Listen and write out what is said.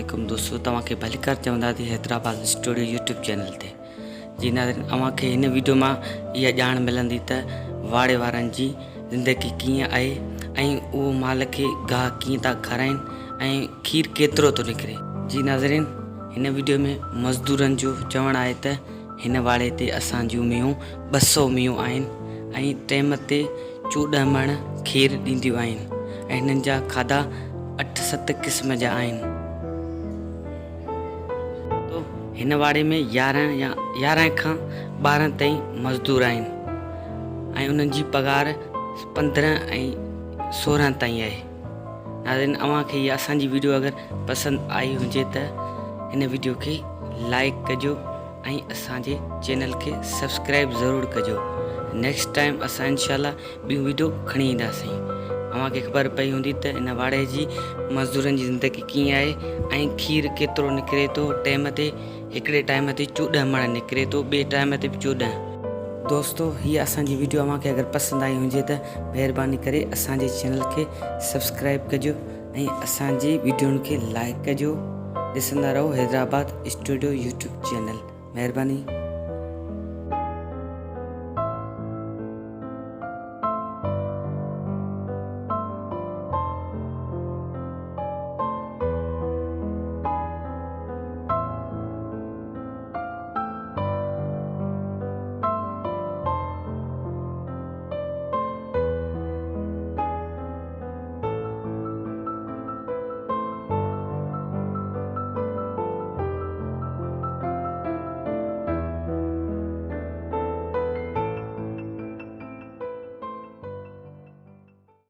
वालेकुम दोस्तों, तव्हांखे भलीकार चवंदासीं हैदराबाद स्टूडियो यूट्यूब चैनल ते। जी नाज़रीन, अव्हांखे हिन वीडियो में इहा ॼाण मिलंदी त वाड़े वारनि जी ज़िंदगी कीअं आहे ऐं उहो माल खे गाह कीअं था खाराइनि ऐं खीर केतिरो थो निकिरे। जी नाज़रीन, हिन वीडियो में मज़दूरनि जो चवणु आहे त हिन वाड़े ते असां जूं मेंहूं 200 मेंहूं आहिनि ऐं टाइम ते 14 मण खीर ॾींदियूं आहिनि ऐं हिननि जा खाधा 8-7 क़िस्म जा आहिनि। तो हिन वाड़े में 11 खां 12 ताईं मज़दूर आहिनि ऐं उन्हनि जी पगार 15 ऐं 16 ताईं आहे। नाज़रीन, अव्हांखे इहा असांजी वीडियो अगरि पसंदि आई हुजे त हिन वीडियो खे लाइक कजो ऐं असांजे चैनल खे सब्सक्राइब ज़रूरु कजो। नेक्स्ट टाइम असां इंशाल्लाह ॿियूं वीडियो खणी ईंदासीं। अव्हांखे ख़बर पई हूंदी त इन वाड़े जी मज़दूरनि जी ज़िंदगी कीअं आहे ऐं खीर केतिरो निकिरे थो। टाइम ते हिकिड़े टाइम ते 14 मण निकिरे थो, ॿिए टाइम ते बि 14। दोस्तों, हीअ असांजी वीडियो अव्हांखे अगरि पसंदि आई हुजे त महिरबानी करे असांजे चैनल खे सब्सक्राइब कजो ऐं असांजी वीडियोनि खे लाइक कजो। ॾिसंदा रहो हैदराबाद स्टूडियो यूट्यूब चैनल। महिरबानी।